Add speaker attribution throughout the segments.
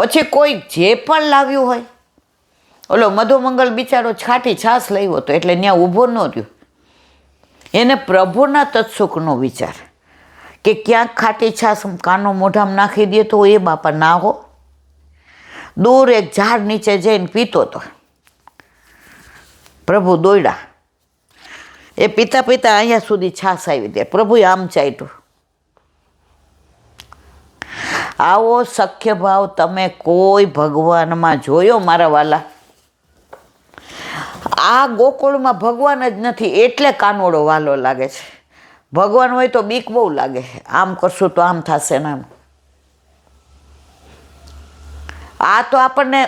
Speaker 1: પછી કોઈ જે પણ લાવ્યું હોય, ઓલો મધુમંગલ બિચારો ખાટી છાશ લાવ્યો હતો એટલે ત્યાં ઊભો ન રહ્યો. એને પ્રભુના તત્સુખનો વિચાર કે ક્યાંક ખાટી છાશ કાનો મોઢામાં નાખી દે તો એ બાપા ના હો. દૂર એક ઝાડ નીચે જઈને પીતો હતો. પ્રભુ દોડ્યા. એ પીતા પીતા અહીંયા સુધી છાશ આવી દે. પ્રભુએ આમ ચાટ્યું. આવો સખ્ય ભાવ તમે કોઈ ભગવાનમાં જોયો મારા વાલા? આ ગોકુળમાં ભગવાન જ નથી એટલે કાનોડો વાલો લાગે છે. ભગવાન હોય તો બીક બહુ લાગે. આમ કરશું તો આમ થશે ને આમ. આ તો આપણને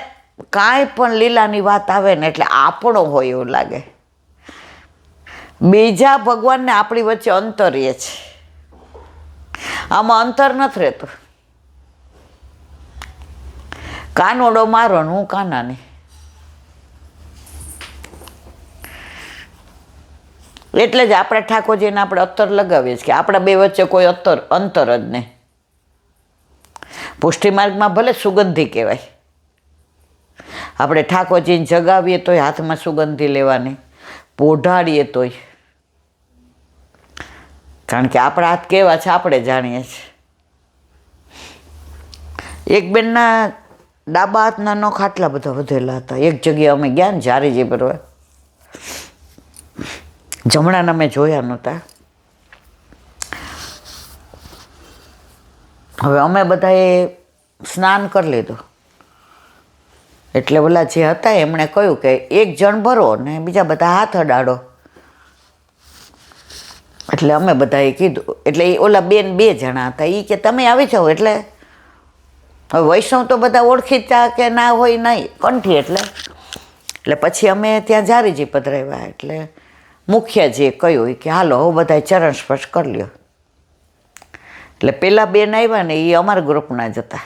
Speaker 1: કાંઈ પણ લીલાની વાત આવે ને એટલે આપણો હોય એવું લાગે. બીજા ભગવાનને આપણી વચ્ચે અંતર રહે છે. આમાં અંતર નથી રહેતું. કાનોડો મારો ને હું કાનાની. એટલે જ આપણે ઠાકોરજીને આપણે અત્તર લગાવીએ છીએ કે આપણા બે વચ્ચે કોઈ અંતર જ નહીં. પુષ્ટિ માર્ગમાં ભલે સુગંધી કહેવાય, આપણે ઠાકોરજીને જગાવીએ તોય હાથમાં સુગંધી લેવાની, પોઢાડીએ તોય. કારણ કે આપણા હાથ કેવા છે આપણે જાણીએ છીએ. એક બેનના ડાબા હાથના નખ આટલા બધા વધેલા હતા. એક જગ્યાએ અમે ગયા ને જારીજી ભરવા, જમણાના મેં જોયા નહોતા. હવે અમે બધાએ સ્નાન કરી લીધું એટલે ઓલા જે હતા એમણે કહ્યું કે એક જણ ભરો ને બીજા બધા હાથ અડાડો. એટલે અમે બધાએ કીધું. એટલે ઓલા બેન 2 જણા હતા. એ કે તમે આવી જાઓ. એટલે હવે વૈષ્ણવ તો બધા ઓળખીતા કે ના હોય નહીં, કંઠી. એટલે પછી અમે ત્યાં જારીજી પધરાવ્યા. એટલે મુખિયાજીએ કહ્યું કે હાલો હવે બધા ચરણ સ્પર્શ કરી લ્યો. એટલે પેલા બેન આવ્યા ને એ અમારા ગ્રુપના જ હતા.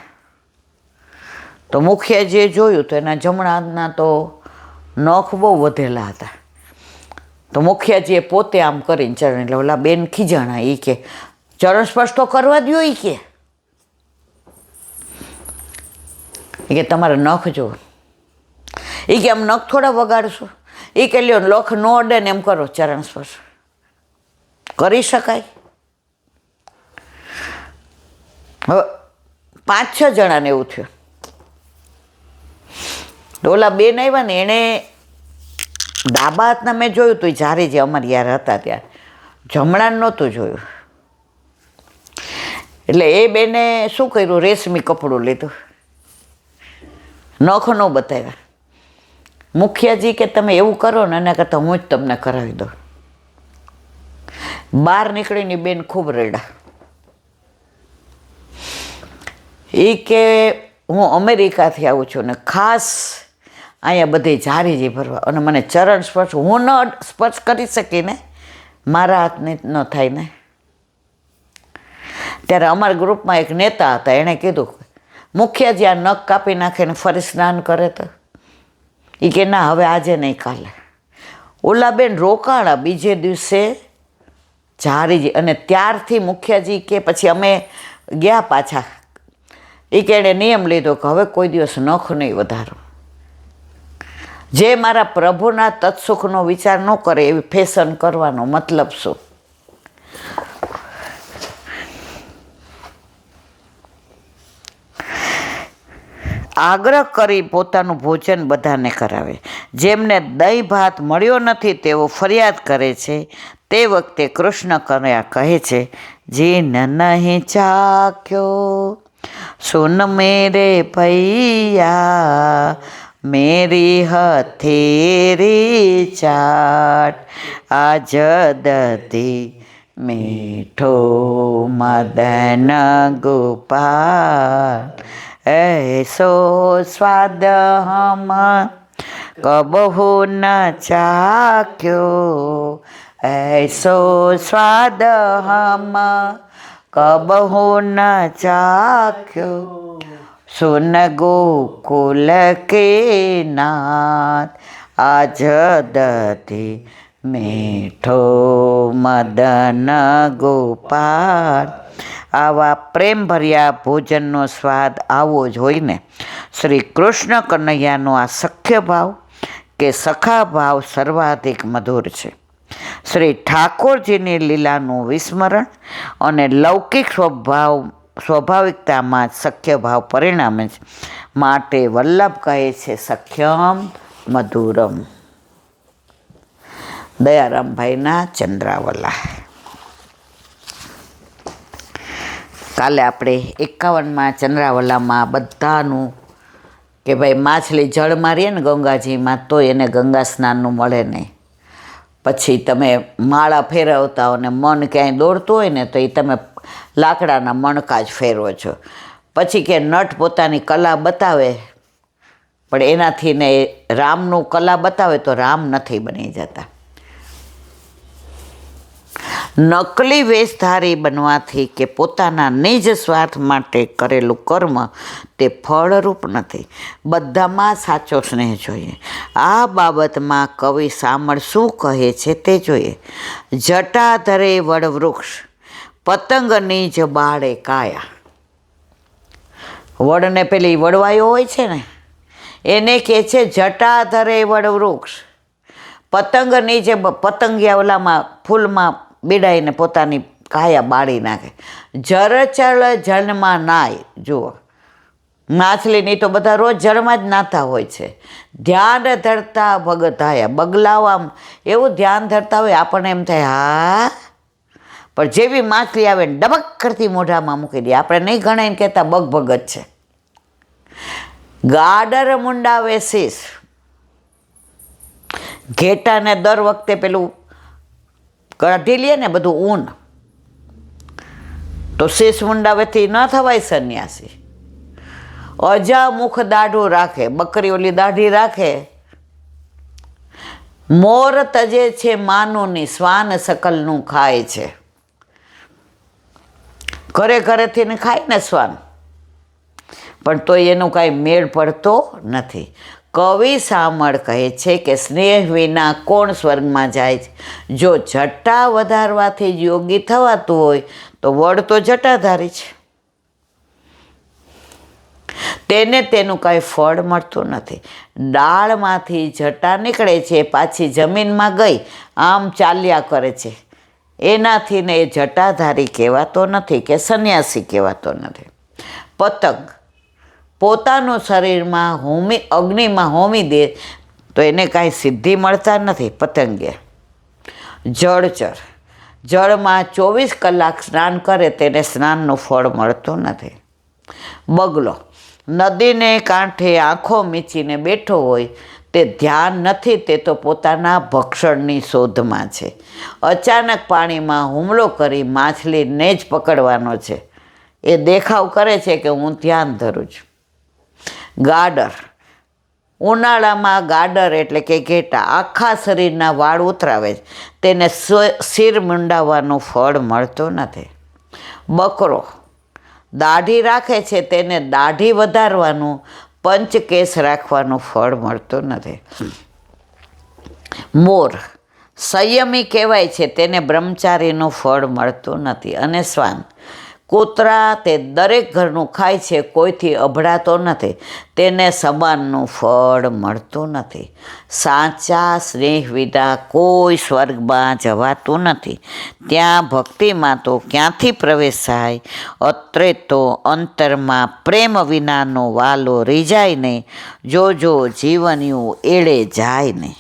Speaker 1: તો મુખિયાજીએ જોયું તો એના જમણા હાથના તો નખ બહુ વધેલા હતા. તો મુખિયાજીએ પોતે આમ કરીને ચરણ, એટલે ઓલા બેન ખીજાણા. એ કે ચરણ સ્પર્શ તો કરવા દો. એ કે તમારા નખ જો. એ કે આમ નખ થોડા વગાડશો? એ કે લ્યો નખ ન અડે ને એમ કરો ચરણ સ્પર્શ. કરી શકાય. હવે 5-6 જણાને એવું થયું. તો ઓલા બેન આવ્યા ને એણે ડાબા હાથના મેં જોયું તો જ્યારે જે અમારી યાર હતા ત્યાં જમણા નહોતું જોયું. એટલે એ બેને શું કર્યું, રેશમી કપડું લીધું, નખ ન બતાવ્યા. મુખિયાજી કે તમે એવું કરો ને એના કરતાં હું જ તમને કરાવી દઉં. બહાર નીકળીને બેન ખૂબ રડ્યા. એ કે હું અમેરિકાથી આવું છું ને ખાસ અહીંયા બધે જારીજી ભરવા, અને મને ચરણ સ્પર્શ હું ન સ્પર્શ કરી શકીને મારા હાથને ન થાય ને. ત્યારે અમારા ગ્રુપમાં એક નેતા હતા. એણે કીધું મુખિયાજી આ નખ કાપી નાખે ને ફરી સ્નાન કરે તો? એ કે ના હવે આજે નહીં કાલે. ઓલા બેન રોકાણા બીજે દિવસે જારીજી. અને ત્યારથી મુખિયાજી કે પછી અમે ગયા પાછા. એ કે એણે નિયમ લીધો કે હવે કોઈ દિવસ નખ નહીં વધારો. જે મારા પ્રભુના તત્સુખનો વિચાર ન કરે એવી ફેશન કરવાનો મતલબ શું? આગ્રહ કરી પોતાનું ભોજન બધાને કરાવે. જેમને દહીં ભાત મળ્યો નથી તેઓ ફરિયાદ કરે છે. તે વખતે કૃષ્ણ કનૈયા કહે છે, જીન નહીં ચાખ્યો સુન મેરે ભૈયા મેરી હથેરી ચાટ આજ દધી મીઠો મદન ગોપાલ ऐसो स्वाद हम कबहू न चाख्यो ऐसो स्वाद हम कबहू न चाख्यो सुन गोकुल के नाथ आज दधी मीठो मदन गोपाल આવા પ્રેમભર્યા ભોજનનો સ્વાદ આવો જ હોય ને. શ્રી કૃષ્ણ કનૈયાનો આ સખ્ય ભાવ કે સખા ભાવ સર્વાધિક મધુર છે. શ્રી ઠાકોરજીની લીલાનું વિસ્મરણ અને લૌકિક સ્વાભાવિકતામાં જ સખ્ય ભાવ પરિણામે છે. માટે વલ્લભ કહે છે સખ્યમ મધુરમ. દયારામભાઈના ચંદ્રાવલા. કાલે આપણે 51માં ચંદ્રાવલામાં બધાનું કે ભાઈ માછલી જળ મારીએ ને ગંગાજીમાં તો એને ગંગા સ્નાનનું મળે નહીં. પછી તમે માળા ફેરવતા હો ને મન ક્યાંય દોડતું હોય ને તો એ તમે લાકડાના મણકા જ ફેરવો છો. પછી કે નટ પોતાની કલા બતાવે પણ એનાથી ને રામનું કલા બતાવે તો રામ નથી બની જતા. નકલી વેશધારી બનવાથી કે પોતાના નિજ સ્વાર્થ માટે કરેલું કર્મ તે ફળરૂપ નથી. બધામાં સાચો સ્નેહ જોઈએ. આ બાબતમાં કવિ શામળ શું કહે છે તે જોઈએ. જટાધરે વડવૃક્ષ પતંગની જ બાળે કાયા. વડને પેલી વડવાયો હોય છે ને એને કહે છે જટાધરે વડવૃક્ષ. પતંગની જે પતંગિયા ઓલામાં ફૂલમાં બીડાઈને પોતાની કાયા બાળી નાખે. જરચળ જળમાં નાય. જુઓ માછલીની તો બધા રોજ જળમાં જ નાતા હોય છે. ધ્યાન ધરતા ભગધાયા. બગલાઓ આમ એવું ધ્યાન ધરતા હોય આપણને એમ થાય હા, પણ જેવી માછલી આવે ને ડબક કરતી મોઢામાં મૂકી દે. આપણે નહીં ગણાઈને કહેતા બગભગ જ છે. ગાડર મુંડાવે શીશ. ઘેટાને દર વખતે પેલું કાઢી લે ને બધું ઊન તો શીશ મુંડાવેથી ન થવાય સંન્યાસી. અજા મુખ દાઢું રાખે. બકરી ઓલી દાઢી રાખે. મોર તજે છે માનુની શ્વાન સકલનું ખાય છે. ઘરે ઘરેથી ને ખાય ને શ્વાન પણ તો એનું કાંઈ મેળ પડતો નથી. કવિ શામળ કહે છે કે સ્નેહ વિના કોણ સ્વર્ગમાં જાય છે. જો જટા વધારવાથી જ યોગી થવાતું હોય તો વડ તો જટાધારી છે. તેને તેનું કાંઈ ફળ મળતું નથી. ડાળમાંથી જટા નીકળે છે પાછી જમીનમાં ગઈ આમ ચાલ્યા કરે છે. એનાથી ને એ જટાધારી કહેવાતો નથી કે સંન્યાસી કહેવાતો નથી. પતંગ પોતાનું શરીરમાં અગ્નિમાં હોમી દે તો એને કાંઈ સિદ્ધિ મળતા નથી. પતંગે જળચર જળમાં 24 કલાક સ્નાન કરે તેને સ્નાનનું ફળ મળતું નથી. બગલો નદીને કાંઠે આંખો મીચીને બેઠો હોય તે ધ્યાન નથી. તે તો પોતાના ભક્ષણની શોધમાં છે. અચાનક પાણીમાં હુમલો કરી માછલીને જ પકડવાનો છે. એ દેખાવ કરે છે કે હું ધ્યાન ધરું છું. ગાડર ઉનાળામાં ગાડર એટલે કે ઘેટા આખા શરીરના વાળ ઉતરાવે છે. તેને શિર મુંડાવવાનું ફળ મળતું નથી. બકરો દાઢી રાખે છે. તેને દાઢી વધારવાનું પંચકેશ રાખવાનું ફળ મળતું નથી. મોર સંયમી કહેવાય છે. તેને બ્રહ્મચારીનું ફળ મળતું નથી. અને શ્વાન કૂતરા તે દરેક ઘરનું ખાય છે. કોઈથી અભડાતો નથી. તેને સમાનનું ફળ મળતું નથી. સાચા સ્નેહ વિના કોઈ સ્વર્ગમાં જવાતું નથી. ત્યાં ભક્તિમાં તો ક્યાંથી પ્રવેશ થાય. અત્રે તો અંતરમાં પ્રેમ વિનાનો વાલો રીજાય નહીં. જોજો જીવન્યું એળે જાય નહીં.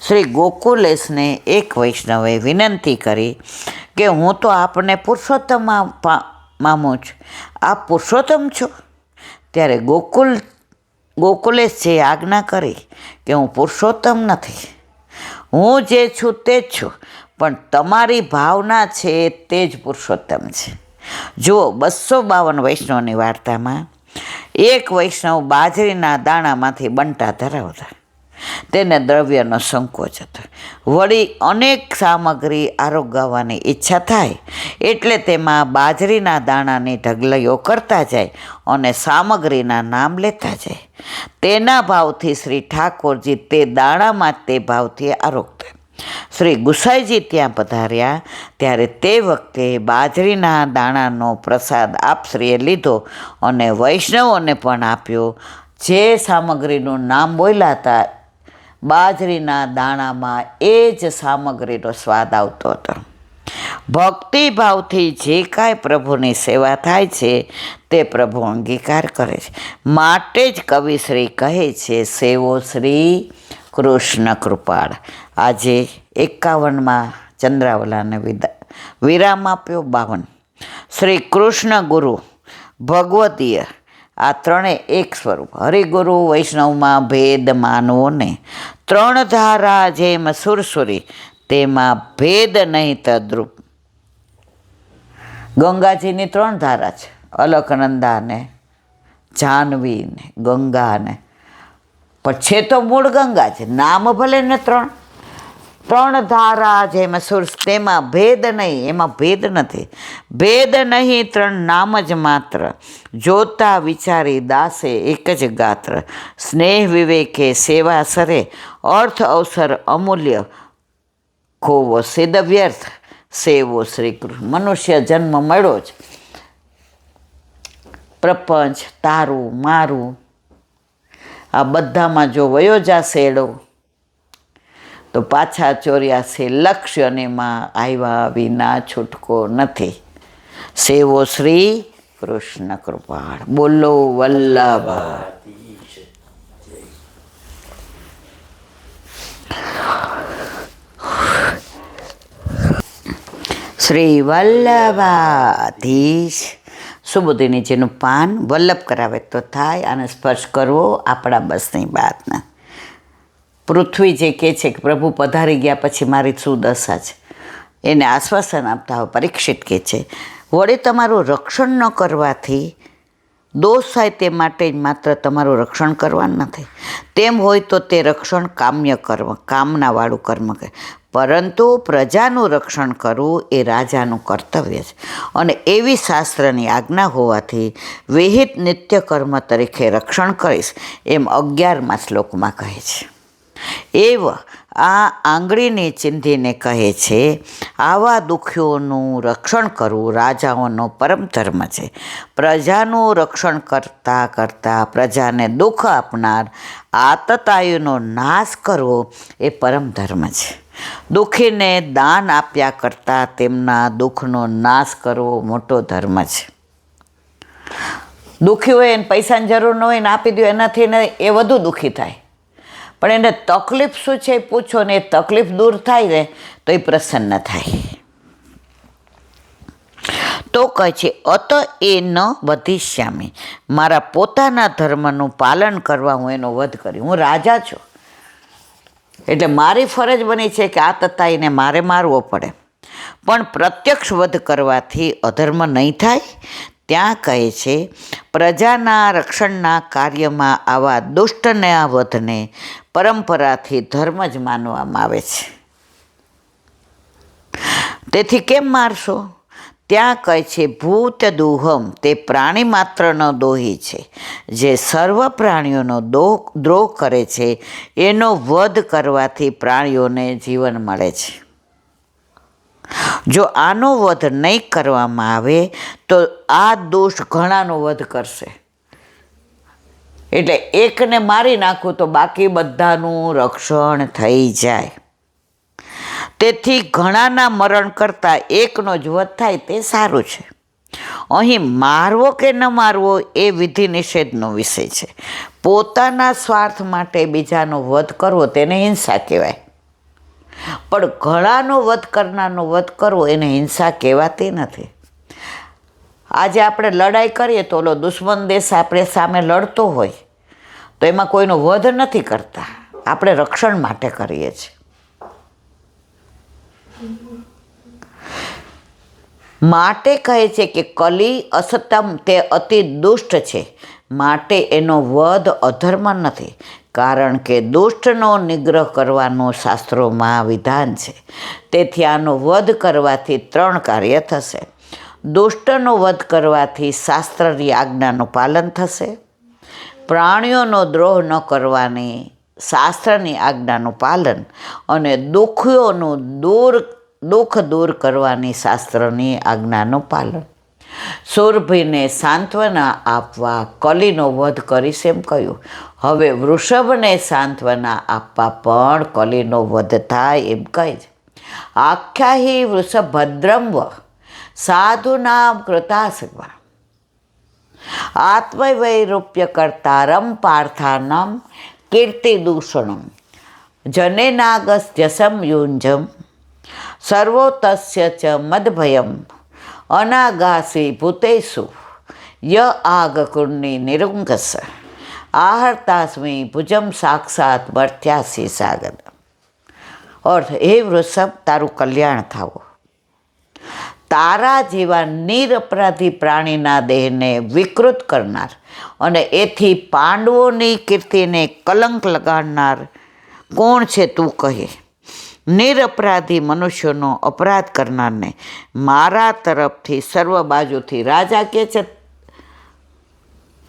Speaker 1: શ્રી ગોકુલેશને એક વૈષ્ણવે વિનંતી કરી કે હું તો આપને પુરુષોત્તમ મામું છું. આપ પુરુષોત્તમ છો? ત્યારે ગોકુલેશજીએ આજ્ઞા કરી કે હું પુરુષોત્તમ નથી. હું જે છું તે જ છું, પણ તમારી ભાવના છે તે જ પુરુષોત્તમ છે. જુઓ 252 વૈષ્ણવની વાર્તામાં એક વૈષ્ણવ બાજરીના દાણામાંથી બંટા ધરાવતા. તેને દ્રવ્યનો સંકોચ હતો. વળી અનેક સામગ્રી આરોગવાની ઈચ્છા થાય એટલે તેમાં બાજરીના દાણાની ઢગલીઓ કરતા જાય અને સામગ્રીના નામ લેતા જાય. તેના ભાવથી શ્રી ઠાકોરજી તે દાણામાં તે ભાવથી આરોગતા. શ્રી ગુસાઈજી ત્યાં પધાર્યા ત્યારે તે વખતે બાજરીના દાણાનો પ્રસાદ આપશ્રીએ લીધો અને વૈષ્ણવોને પણ આપ્યો. જે સામગ્રીનું નામ બોલ્યા હતા બાજરીના દાણામાં એ જ સામગ્રીનો સ્વાદ આવતો હતો. ભક્તિભાવથી જે કાંઈ પ્રભુની સેવા થાય છે તે પ્રભુ અંગીકાર કરે છે. માટે જ કવિશ્રી કહે છે, સેવો શ્રી કૃષ્ણ કૃપાળ. આજે 51માં ચંદ્રાવલાને વિરામ આપ્યો. 52 શ્રી કૃષ્ણ ગુરુ ભગવતીય આ ત્રણેય એક સ્વરૂપ. હરિગુરુ વૈષ્ણવમાં ભેદ માનવો ને, 3 ધારા જેમ સુરસુરી તેમાં ભેદ નહીં તદ્રુપ. ગંગાજીની 3 ધારા છે, અલકનંદા ને જાહ્નવી ને ગંગા ને, પણ છે તો મૂળ ગંગા છે, નામ ભલે ને 3 ધારા જેમ સુર તેમાં ભેદ નહીં, એમાં ભેદ નથી. ભેદ નહીં 3 નામ જ માત્ર, જોતા વિચારી દાસે એક જ ગાત્ર. સ્નેહ વિવેકે સેવા સરે, અર્થ અવસર અમૂલ્ય ખોવો સિદ્ધ વ્યર્થ. સેવો શ્રી કૃષ્ણ. મનુષ્ય જન્મ મળ્યો જ, પ્રપંચ તારું મારું આ બધામાં જો વયો જાશે એડો તો પાછા 84 લક્ષનેમાં આવ્યા વિના છૂટકો નથી. સેવો શ્રી કૃષ્ણ કૃપાળ. બોલો વલ્લભ. શ્રી વલ્લભાધીશ. સુબોધિનીજીનું પાન વલ્લભ કરાવે તો થાય, અને સ્પર્શ કરવો આપણા બસની વાત ન. પૃથ્વી જે કહે છે કે પ્રભુ પધારી ગયા પછી મારી શું દશા છે, એને આશ્વાસન આપતા હોય પરીક્ષિત કહે છે, વળી તમારું રક્ષણ ન કરવાથી દોષ થાય તે માટે જ માત્ર તમારું રક્ષણ કરવાનું નથી. તેમ હોય તો તે રક્ષણ કામ્ય કર્મ, કામનાવાળું કર્મ કહે. પરંતુ પ્રજાનું રક્ષણ કરવું એ રાજાનું કર્તવ્ય છે, અને એવી શાસ્ત્રની આજ્ઞા હોવાથી વિહિત નિત્ય કર્મ તરીકે રક્ષણ કરીશ, એમ 11મા શ્લોકમાં કહે છે. એવ આ આંગળીને ચીંધીને કહે છે, આવા દુઃખીઓનું રક્ષણ કરવું રાજાઓનો પરમ ધર્મ છે. પ્રજાનું રક્ષણ કરતાં કરતાં પ્રજાને દુઃખ આપનાર આતતાયુનો નાશ કરવો એ પરમ ધર્મ છે. દુઃખીને દાન આપ્યા કરતાં તેમના દુઃખનો નાશ કરવો મોટો ધર્મ છે. દુઃખી હોય એને પૈસાની જરૂર ન હોય ને આપી દો, એનાથી ને એ વધુ દુઃખી થાય. પણ એને તકલીફ શું છે એ પૂછો ને, એ તકલીફ દૂર થાય ને તો એ પ્રસન્ન થાય. તો કહે છે, અત એ ન વધિષ્યામી. મારા પોતાના ધર્મનું પાલન કરવા હું એનો વધ કરી. હું રાજા છું એટલે મારી ફરજ બની છે કે આ તતાઈને મારે મારવો પડે, પણ પ્રત્યક્ષ વધ કરવાથી અધર્મ નહીં થાય. ત્યાં કહે છે, પ્રજાના રક્ષણના કાર્યમાં આવા દુષ્ટના વધને પરંપરાથી ધર્મ જ માનવામાં આવે છે. તેથી કેમ મારશો? ત્યાં કહે છે, ભૂત દુહમ તે પ્રાણી માત્રનો દોહી છે. જે સર્વ પ્રાણીઓનો દ્રોહ કરે છે એનો વધ કરવાથી પ્રાણીઓને જીવન મળે છે. જો આનો વધ નહીં કરવામાં આવે તો આ દોષ ઘણાનો વધ કરશે. એટલે એકને મારી નાખું તો બાકી બધાનું રક્ષણ થઈ જાય. તેથી ઘણાના મરણ કરતાં એકનો જ વધ થાય તે સારું છે. અહીં મારવો કે ન મારવો એ વિધિ નિષેધનો વિષય છે. પોતાના સ્વાર્થ માટે બીજાનો વધ કરવો તેને હિંસા કહેવાય, પણ ઘણાનો વધ કરનારનો વધ કરવો એને હિંસા કહેવાતી નથી. આજે આપણે લડાઈ કરીએ તો ઓલો દુશ્મન દેશ આપણે સામે લડતો હોય તો એમાં કોઈનો વધ નથી કરતા, આપણે રક્ષણ માટે કરીએ છીએ. માટે કહે છે કે કલી અસતમ તે અતિ દુષ્ટ છે, માટે એનો વધ અધર્મ નથી. કારણ કે દુષ્ટનો નિગ્રહ કરવાનું શાસ્ત્રોમાં વિધાન છે. તેથી આનો વધ કરવાથી 3 કાર્ય થશે. દુષ્ટનો વધ કરવાથી શાસ્ત્રની આજ્ઞાનું પાલન થશે, પ્રાણીઓનો દ્રોહ ન કરવાની શાસ્ત્રની આજ્ઞાનું પાલન અને દુઃખ દૂર કરવાની શાસ્ત્રની આજ્ઞાનું પાલન. સુરભીને સાંત્વના આપવા કલીનો વધ કરીશ એમ કહ્યું. હવે વૃષભને સાંત્વના આપવા પણ કલીનો વધ થાય એમ કહે છે. આખ્યાહી વૃષભદ્રમ વ સાધુનામ કૃતાસવા આત્મવૈરૂપ્ય કર્તારમ પાર્થાનમ કીર્તિદૂષણમ જનેનાગસ્યસમ યુંજમ સર્વોતસ્ય ચ મદભયમ અનાગાસી ભૂતેષુ ય આગકુર્ણી નિરુંગસ આહર્તાસ્મી ભુજમ સાક્ષાત મર્ત્યાસી સાગર. અર્થ, હે વૃષભ, તારું કલ્યાણ થાવું. તારા જેવા નિરપરાધી પ્રાણીના દેહને વિકૃત કરનાર અને એથી પાંડવોની કીર્તિને કલંક લગાડનાર કોણ છે તું કહે? નિરપરાધી મનુષ્યોનો અપરાધ કરનારને મારા તરફથી સર્વ બાજુથી, રાજા કહે છે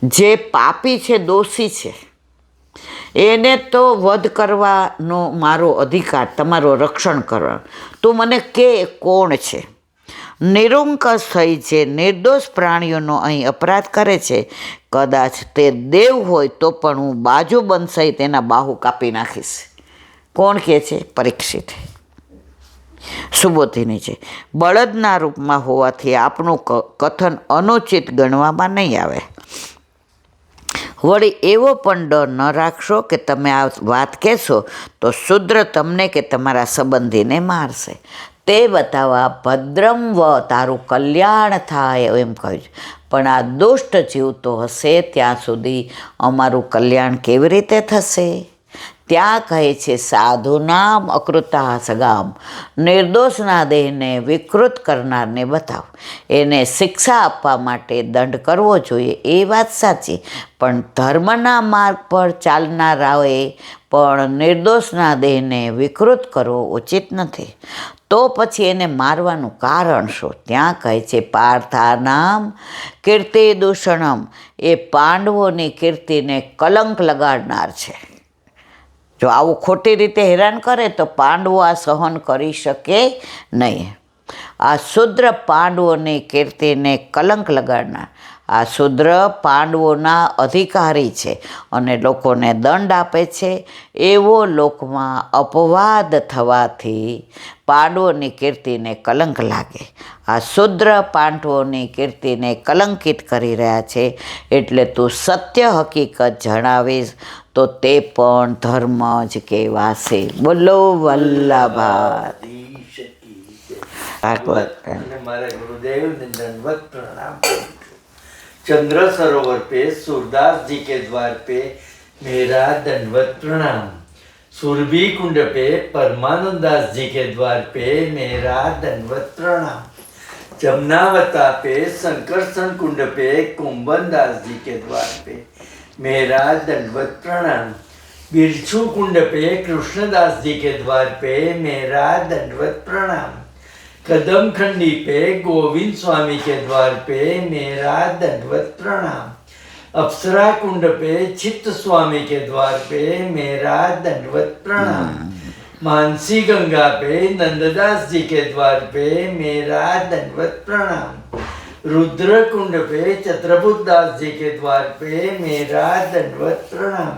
Speaker 1: જે પાપી છે, દોષી છે, એને તો વધ કરવાનો મારો અધિકાર, તમારો રક્ષણ કરવા. તું મને કે કોણ છે? નિરુંકસ થઈ જે નિર્દોષ પ્રાણીઓનો અહીં અપરાધ કરે છે, કદાચ તે દેવ હોય તો પણ હું બાજુ બંધ તેના બાહુ કાપી નાખીશ. કોણ કહે છે? પરીક્ષિત. સુબોધિની છે. બળદના રૂપમાં હોવાથી આપણું કથન અનુચિત ગણવામાં નહીં આવે. વળી એવો પણ ડર ન રાખશો કે તમે આ વાત કહેશો તો શુદ્ર તમને કે તમારા સંબંધીને મારશે. તે બતાવવા ભદ્રમ વ તારું કલ્યાણ થાય એમ કહ્યું. પણ આ દુષ્ટ જીવતો હશે ત્યાં સુધી અમારું કલ્યાણ કેવી રીતે થશે? ત્યાં કહે છે સાધુનામ અકૃતા સગામ, નિર્દોષના દેહને વિકૃત કરનારને બતાવ. એને શિક્ષા આપવા માટે દંડ કરવો જોઈએ એ વાત સાચી, પણ ધર્મના માર્ગ પર ચાલનારાઓએ પણ નિર્દોષના દેહને વિકૃત કરવો ઉચિત નથી. તો પછી એને મારવાનું કારણ શું? ત્યાં કહે છે પાર્થાનામ કીર્તિ દૂષણમ, એ પાંડવોની કીર્તિને કલંક લગાડનાર છે. જો આવું ખોટી રીતે હેરાન કરે તો પાંડવો આ સહન કરી શકે નહીં. આ શુદ્ર પાંડવોની કીર્તિને કલંક લગાડનાર, આ શુદ્ર પાંડવોના અધિકારી છે અને લોકોને દંડ આપે છે. એવો લોકમાં અપવાદ થવાથી પાંડવોની કીર્તિને કલંક લાગે. આ શુદ્ર પાંડવોની કીર્તિને કલંકિત કરી રહ્યા છે, એટલે તું સત્ય હકીકત જણાવીશ તો તે પણ ધર્મ જ કહેવાશે. બોલો વલ્લભા ભાગવત.
Speaker 2: મારા ગુરુદેવને દંડવત प्रणाम. चंद्र सरोवर पे सूरदास जी के द्वार पे मेरा दंडवत प्रणाम. सुरभि कुंड पे परमानंदास जी के द्वार पे मेरा दंडवत प्रणाम. जमुनावता पे संकर्षण कुंड पे कुंभनदास जी के द्वार पे मेरा दंडवत प्रणाम. बिरछू कुंड पे कृष्णदास जी के द्वार पे मेरा दंडवत प्रणाम. कदम खंडी पे गोविंद स्वामी के द्वार पे मेरा दंडवत प्रणाम. अप्सरा कुंड पे चित्त स्वामी के द्वार पे मेरा दंडवत प्रणाम. मानसी गंगा पे नंददास जी के द्वार पे मेरा दंडवत प्रणाम. रुद्र कुंड पे चत्रभुजदास जी के द्वार पे मेरा दंडवत प्रणाम.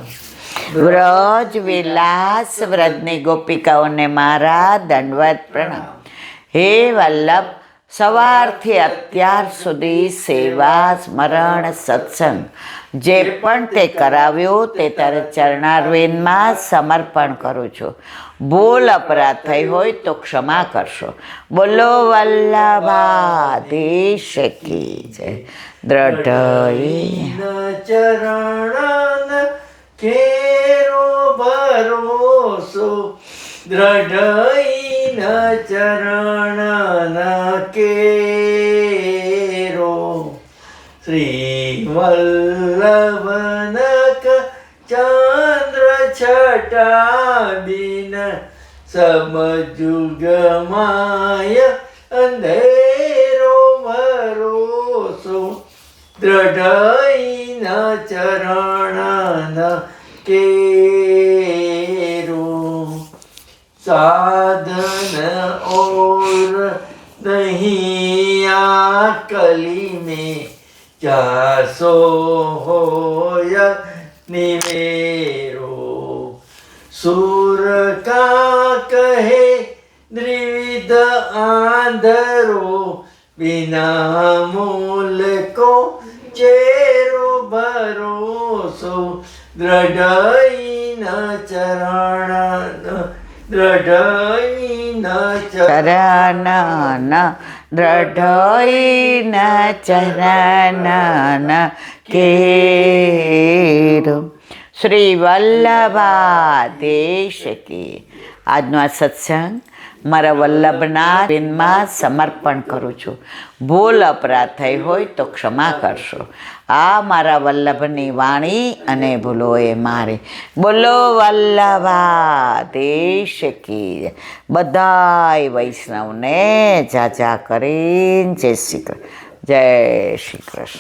Speaker 1: વ્રજ વિલાસ વ્રજની ગોપિકાઓને મારા દંડવત પ્રણામ. હે વલ્લભ, સવારથી અત્યાર સુધી સેવા, સ્મરણ, સત્સંગ જે પણ તે કરાવ્યું તે તારે ચરણારવિંદમાં સમર્પણ કરું છું. ભૂલ અપરાધ થઈ હોય તો ક્ષમા કરશો. બોલો વલ્લભાધીશ કી જય. દ્રઢ
Speaker 2: ચરણ કેરો ભરોસો, દ્રઢ ચરણ કેરો. શ્રી વલ્લભનક ચંદ્ર છટા બિન સમજુગમાય અંધેરો ભરોસો. દ્રઢ ચરણ કેરો. और नहीं आकली में जासो होय निवेरो सूर का कहे द्विविध आंधरो बिना मूल को चेरो भरोसो दृढ़ न चरण दृढ़ न
Speaker 1: ચરણ દ્રઢઈ ન ચરણ કેરો શ્રી વલ્લભાદેશ કી. આજનો આ સત્સંગ મારા વલ્લભના દિનમાં સમર્પણ કરું છું. ભૂલ અપરાધ થઈ હોય તો ક્ષમા કરશો. આ મારા વલ્લભની વાણી અને ભૂલો એ મારી. બોલો વલ્લભાદેશ કી. બધાય વૈષ્ણવને જાજા કરીને જય શ્રી કૃષ્ણ. જય શ્રી કૃષ્ણ.